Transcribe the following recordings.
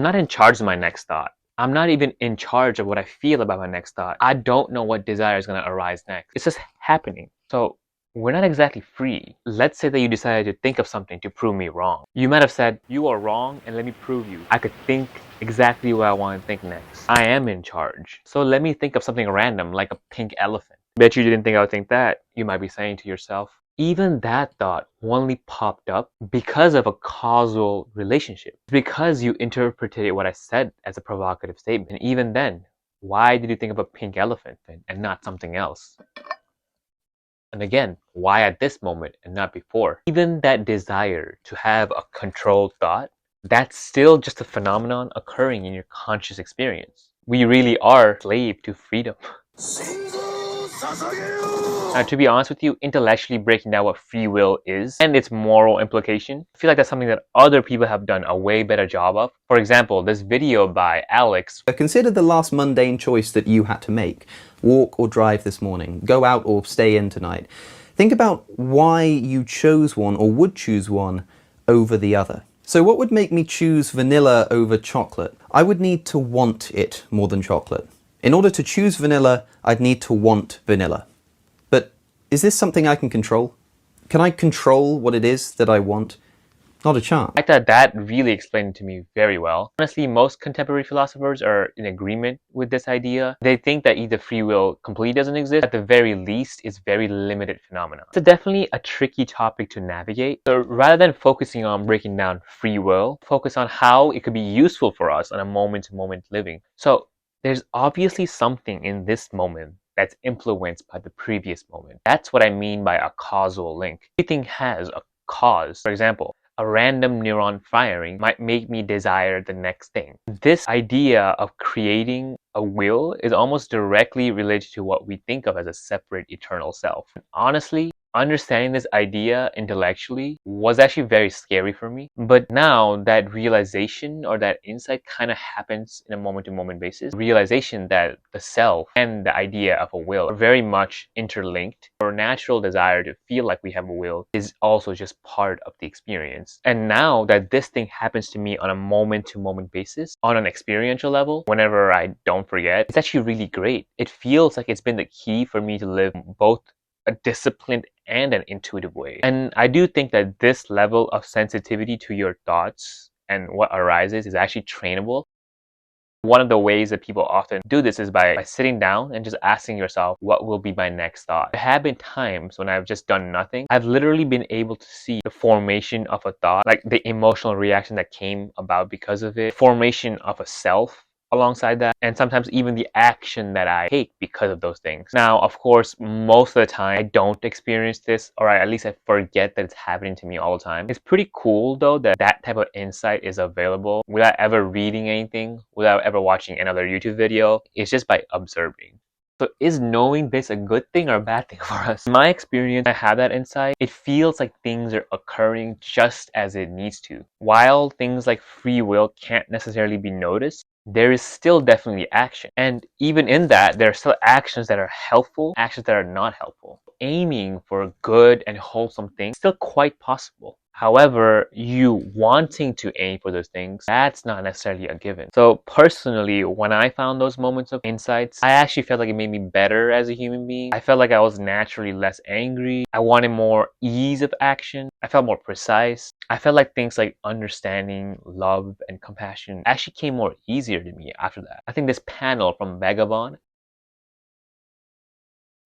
I'm not in charge of my next thought. I'm not even in charge of what I feel about my next thought. I don't know what desire is going to arise next. It's just happening. So we're not exactly free. Let's say that you decided to think of something to prove me wrong. You might have said, you are wrong and let me prove you. I could think exactly what I want to think next. I am in charge. So let me think of something random like a pink elephant. Bet you didn't think I would think that. You might be saying to yourself, even that thought only popped up because of a causal relationship. Because you interpreted what I said as a provocative statement. And even then, why did you think of a pink elephant and not something else? And again, why at this moment and not before? Even that desire to have a controlled thought, that's still just a phenomenon occurring in your conscious experience. We really are slave to freedom. Now, to be honest with you, intellectually breaking down what free will is and its moral implication, I feel like that's something that other people have done a way better job of. For example, this video by Alex. Consider the last mundane choice that you had to make. Walk or drive this morning, go out or stay in tonight. Think about why you chose one or would choose one over the other. So what would make me choose vanilla over chocolate? I would need to want it more than chocolate. In order to choose vanilla, I'd need to want vanilla. But is this something I can control? Can I control what it is that I want? Not a chance. I thought that really explained it to me very well. Honestly, most contemporary philosophers are in agreement with this idea. They think that either free will completely doesn't exist, at the very least, it's very limited phenomenon. It's definitely a tricky topic to navigate. So rather than focusing on breaking down free will, focus on how it could be useful for us on a moment-to-moment living. So there's obviously something in this moment that's influenced by the previous moment. That's what I mean by a causal link. Everything has a cause. For example, a random neuron firing might make me desire the next thing. This idea of creating a will is almost directly related to what we think of as a separate eternal self. Honestly, understanding this idea intellectually was actually very scary for me. But now that realization or that insight kind of happens in a moment-to-moment basis. Realization that the self and the idea of a will are very much interlinked. Our natural desire to feel like we have a will is also just part of the experience. And now that this thing happens to me on a moment-to-moment basis, on an experiential level, whenever I don't forget, it's actually really great. It feels like it's been the key for me to live both a disciplined and an intuitive way. And I do think that this level of sensitivity to your thoughts and what arises is actually trainable. One of the ways that people often do this is by sitting down and just asking yourself, what will be my next thought? There have been times when I've just done nothing. I've literally been able to see the formation of a thought, like the emotional reaction that came about because of it, formation of a self alongside that, and sometimes even the action that I take because of those things. Now, of course, most of the time I don't experience this, or at least I forget that it's happening to me all the time. It's pretty cool though that that type of insight is available without ever reading anything, without ever watching another YouTube video. It's just by observing. So is knowing this a good thing or a bad thing for us? In my experience, I have that insight. It feels like things are occurring just as it needs to. While things like free will can't necessarily be noticed, there is still definitely action. And even in that, there are still actions that are helpful, actions that are not helpful. Aiming for good and wholesome things is still quite possible. However, you wanting to aim for those things, that's not necessarily a given. So personally, when I found those moments of insights, I actually felt like it made me better as a human being. I felt like I was naturally less angry. I wanted more ease of action. I felt more precise. I felt like things like understanding, love, and compassion actually came more easier to me after that. I think this panel from Vagabond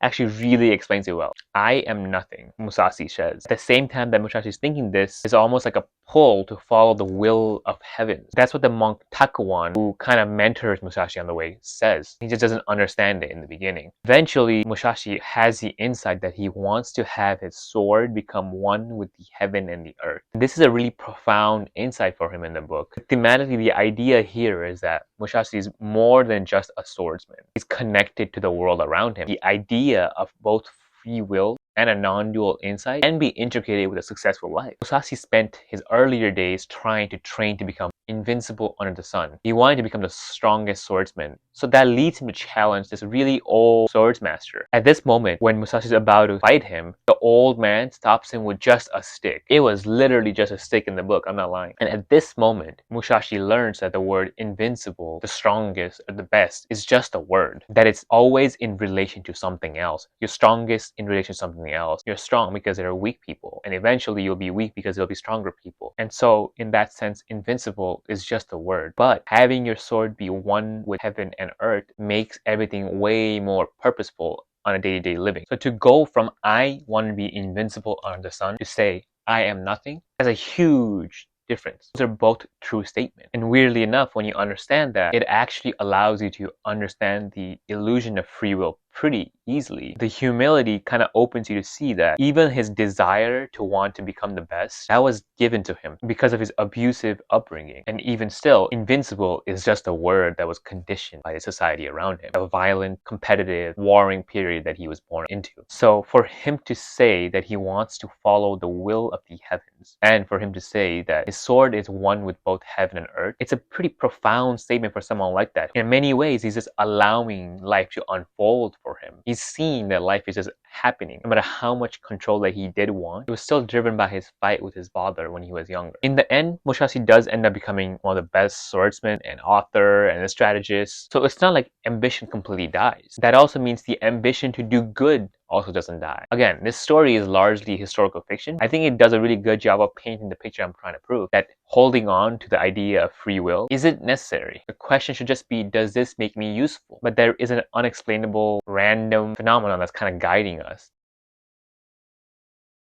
actually really explains it well. I am nothing, Musashi says. At the same time that Musashi is thinking this, is almost like a pull to follow the will of heaven. That's what the monk Takuan, who kind of mentors Musashi on the way, says. He just doesn't understand it in the beginning. Eventually, Musashi has the insight that he wants to have his sword become one with the heaven and the earth. This is a really profound insight for him in the book. Thematically, the idea here is that Musashi is more than just a swordsman. He's connected to the world around him. The idea of both free will and a non-dual insight can be integrated with a successful life. Musashi spent his earlier days trying to train to become invincible under the sun. He wanted to become the strongest swordsman, so that leads him to challenge this really old swordsmaster. At this moment, when Musashi is about to fight him, the old man stops him with just a stick. It was literally just a stick in the book, I'm not lying. And at this moment, Musashi learns that the word invincible, the strongest, or the best, is just a word. That it's always in relation to something else. You're strongest in relation to something else. You're strong because there are weak people, and eventually you'll be weak because there'll be stronger people. And so, in that sense, invincible is just a word. But having your sword be one with heaven and earth makes everything way more purposeful on a day-to-day living. So to go from I want to be invincible under the sun to say I am nothing has a huge difference. Those are both true statements. And weirdly enough, when you understand that, it actually allows you to understand the illusion of free will pretty easily. The humility kind of opens you to see that even his desire to want to become the best, that was given to him because of his abusive upbringing. And even still, invincible is just a word that was conditioned by the society around him, a violent, competitive, warring period that he was born into. So for him to say that he wants to follow the will of the heavens, and for him to say that his sword is one with both heaven and earth, it's a pretty profound statement for someone like that. In many ways, he's just allowing life to unfold for him. He's seeing that life is just happening. No matter how much control that he did want, it was still driven by his fight with his father when he was younger. In the end, Mushashi does end up becoming one of the best swordsmen and author and a strategist. So it's not like ambition completely dies. That also means the ambition to do good also doesn't die. Again, this story is largely historical fiction. I think it does a really good job of painting the picture I'm trying to prove, that holding on to the idea of free will isn't necessary. The question should just be, does this make me useful? But there is an unexplainable, random phenomenon that's kind of guiding us.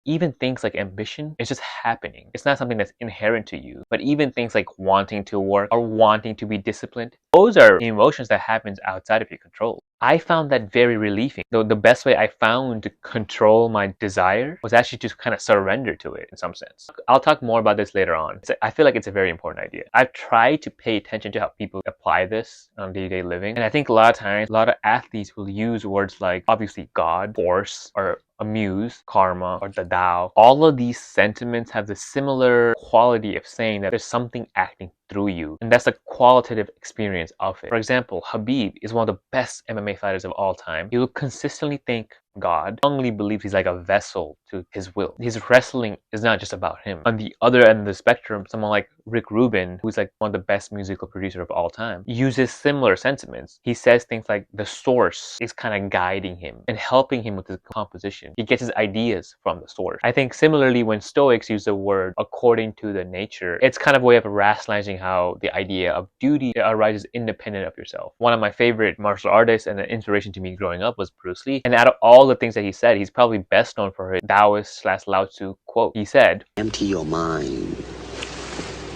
Even things like ambition is just happening. It's not something that's inherent to you. But even things like wanting to work or wanting to be disciplined, those are emotions that happens outside of your control. I found that very relieving. Though the best way I found to control my desire was actually just kind of surrender to it in some sense. I'll talk more about this later on. I feel like it's a very important idea. I've tried to pay attention to how people apply this on day-to-day living. And I think a lot of times, a lot of athletes will use words like, obviously, God, force, or a muse, karma, or the Tao. All of these sentiments have the similar quality of saying that there's something acting through you, and that's a qualitative experience of it. For example, Habib is one of the best MMA fighters of all time. He will consistently thank God, strongly believes he's like a vessel to his will. His wrestling is not just about him. On the other end of the spectrum, someone like Rick Rubin, who's like one of the best musical producers of all time, uses similar sentiments. He says things like the source is kind of guiding him and helping him with his composition. He gets his ideas from the source. I think similarly, when Stoics use the word according to the nature, it's kind of a way of rationalizing how the idea of duty arises independent of yourself. One of my favorite martial artists and an inspiration to me growing up was Bruce Lee. And out of all the things that he said, he's probably best known for his Taoist / Lao Tzu quote. He said, "Empty your mind.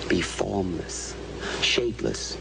Be formless, shapeless,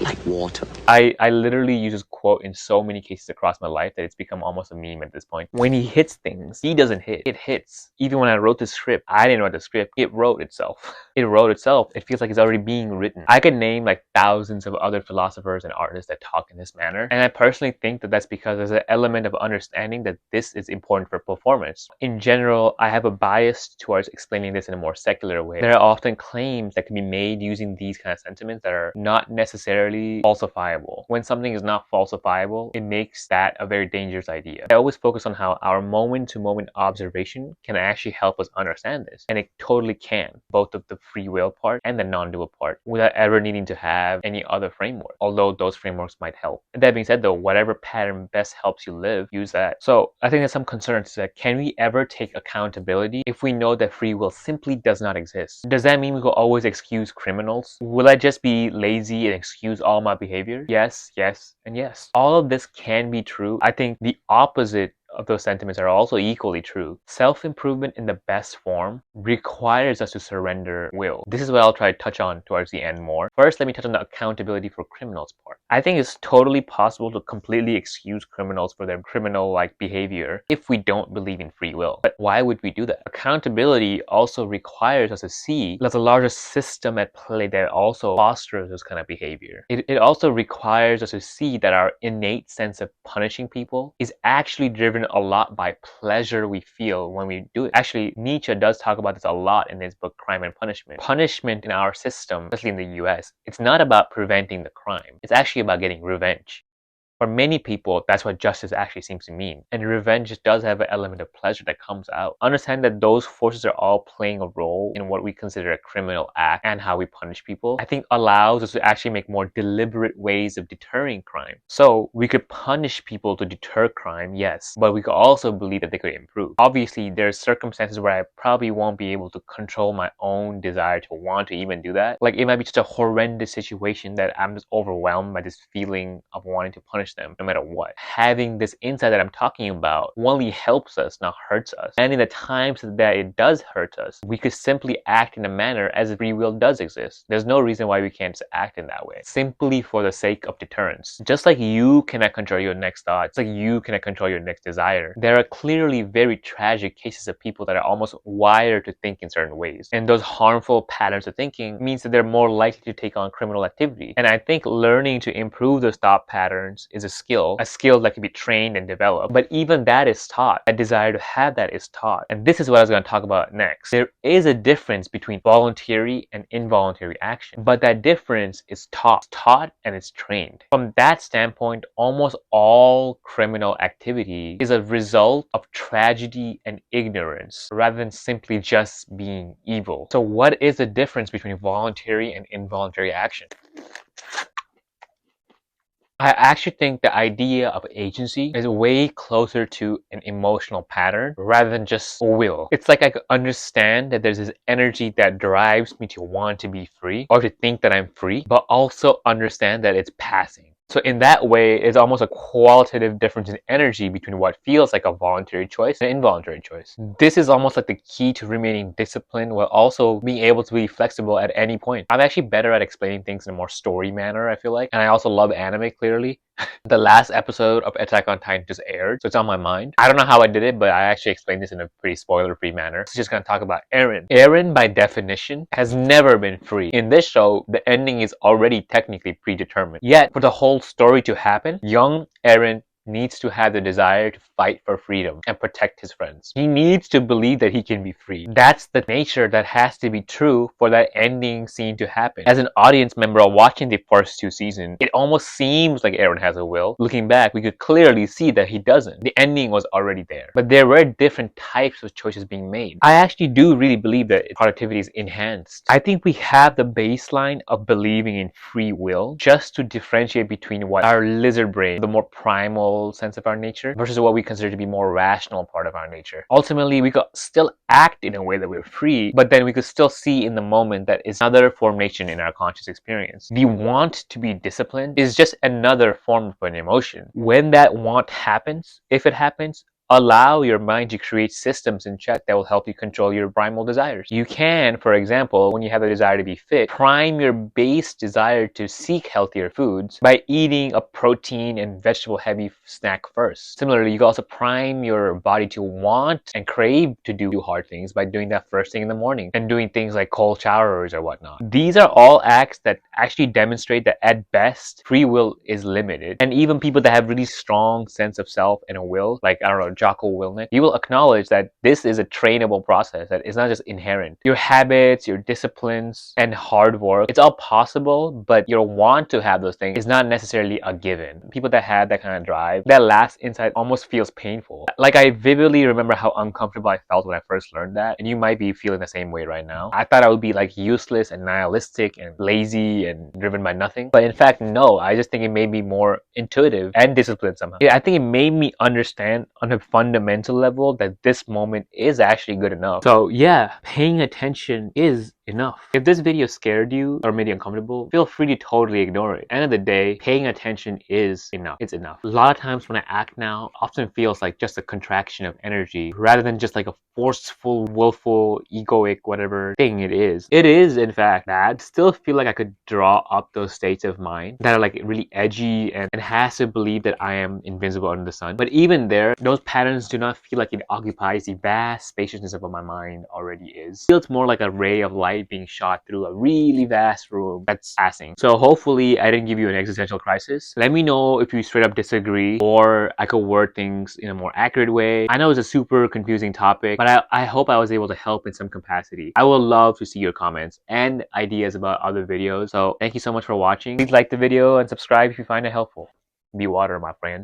like water." I literally use this quote in so many cases across my life that it's become almost a meme at this point. When he hits things, he doesn't hit. It hits. Even when I wrote the script, I didn't write the script. It wrote itself. It wrote itself. It feels like it's already being written. I could name like thousands of other philosophers and artists that talk in this manner. And I personally think that that's because there's an element of understanding that this is important for performance. In general, I have a bias towards explaining this in a more secular way. There are often claims that can be made using these kind of sentiments that are not necessarily falsifiable. When something is not falsifiable, it makes that a very dangerous idea. I always focus on how our moment-to-moment observation can actually help us understand this. And it totally can, both of the free will part and the non-dual part, without ever needing to have any other framework, although those frameworks might help. And that being said though, whatever pattern best helps you live, use that. So I think there's some concerns that can we ever take accountability if we know that free will simply does not exist? Does that mean we will always excuse criminals? Will I just be lazy and excuse all my behavior? Yes, yes, and yes. All of this can be true. I think the opposite of those sentiments are also equally true. Self-improvement in the best form requires us to surrender will. This is what I'll try to touch on towards the end more. First, let me touch on the accountability for criminals part. I think it's totally possible to completely excuse criminals for their criminal-like behavior if we don't believe in free will. But why would we do that? Accountability also requires us to see there's a larger system at play that also fosters this kind of behavior. It also requires us to see that our innate sense of punishing people is actually driven determined a lot by pleasure we feel when we do it. Actually, Nietzsche does talk about this a lot in his book Crime and Punishment. Punishment in our system, especially in the US, it's not about preventing the crime. It's actually about getting revenge. For many people, that's what justice actually seems to mean. And revenge does have an element of pleasure that comes out. Understand that those forces are all playing a role in what we consider a criminal act and how we punish people, I think allows us to actually make more deliberate ways of deterring crime. So we could punish people to deter crime, yes, but we could also believe that they could improve. Obviously, there's circumstances where I probably won't be able to control my own desire to want to even do that. Like it might be just a horrendous situation that I'm just overwhelmed by this feeling of wanting to punish them no matter what. Having this insight that I'm talking about only helps us, not hurts us. And in the times that it does hurt us, we could simply act in a manner as if free will does exist. There's no reason why we can't just act in that way, simply for the sake of deterrence. Just like you cannot control your next thought, it's like you cannot control your next desire. There are clearly very tragic cases of people that are almost wired to think in certain ways. And those harmful patterns of thinking means that they're more likely to take on criminal activity. And I think learning to improve those thought patterns is a skill that can be trained and developed. But even that is taught. A desire to have that is taught. And this is what I was going to talk about next. There is a difference between voluntary and involuntary action, but that difference is taught and it's trained. From that standpoint, almost all criminal activity is a result of tragedy and ignorance rather than simply just being evil. So what is the difference between voluntary and involuntary action? I actually think the idea of agency is way closer to an emotional pattern rather than just will. It's like I could understand that there's this energy that drives me to want to be free or to think that I'm free, but also understand that it's passing. So in that way, it's almost a qualitative difference in energy between what feels like a voluntary choice and involuntary choice. This is almost like the key to remaining disciplined while also being able to be flexible at any point. I'm actually better at explaining things in a more story manner, I feel like. And I also love anime, clearly. The last episode of Attack on Titan just aired, so it's on my mind. I don't know how I did it, but I actually explained this in a pretty spoiler-free manner. So just gonna talk about Eren. Eren, by definition, has never been free. In this show, the ending is already technically predetermined. Yet, for the whole story to happen, young Eren needs to have the desire to fight for freedom and protect his friends. He needs to believe that he can be free. That's the nature that has to be true for that ending scene to happen. As an audience member watching the first two seasons, it almost seems like Eren has a will. Looking back, we could clearly see that he doesn't. The ending was already there. But there were different types of choices being made. I actually do really believe that productivity is enhanced. I think we have the baseline of believing in free will just to differentiate between what our lizard brain, the more primal sense of our nature, versus what we consider to be more rational part of our nature. Ultimately, we could still act in a way that we're free, but then we could still see in the moment that it's another formation in our conscious experience. The want to be disciplined is just another form of an emotion. When that want happens, if it happens, allow your mind to create systems in check that will help you control your primal desires. You can, for example, when you have a desire to be fit, prime your base desire to seek healthier foods by eating a protein and vegetable heavy snack first. Similarly, you can also prime your body to want and crave to do hard things by doing that first thing in the morning and doing things like cold showers or whatnot. These are all acts that actually demonstrate that at best, free will is limited. And even people that have really strong sense of self and a will, like, I don't know, Jocko Willink, you will acknowledge that this is a trainable process, that it's not just inherent. Your habits, your disciplines, and hard work, it's all possible, but your want to have those things is not necessarily a given. People that have that kind of drive, that last insight almost feels painful. Like, I vividly remember how uncomfortable I felt when I first learned that, and you might be feeling the same way right now. I thought I would be like useless and nihilistic and lazy and driven by nothing, but in fact, no. I just think it made me more intuitive and disciplined somehow. I think it made me understand on a fundamental level that this moment is actually good enough. So yeah, paying attention is enough. If this video scared you or made you uncomfortable, feel free to totally ignore it. End of the day, paying attention is enough. It's enough. A lot of times when I act now, often feels like just a contraction of energy rather than just like a forceful, willful, egoic, whatever thing it is. It is, in fact, bad. Still feel like I could draw up those states of mind that are like really edgy and has to believe that I am invincible under the sun. But even there, those patterns do not feel like it occupies the vast spaciousness of what my mind already is. It feels more like a ray of light light being shot through a really vast room that's passing. So hopefully I didn't give you an existential crisis. Let me know if you straight up disagree, or I could word things in a more accurate way. I know it's a super confusing topic, but I hope I was able to help in some capacity. I would love to see your comments and ideas about other videos. So thank you so much for watching. Please like the video and subscribe if you find it helpful. Be water, my friend.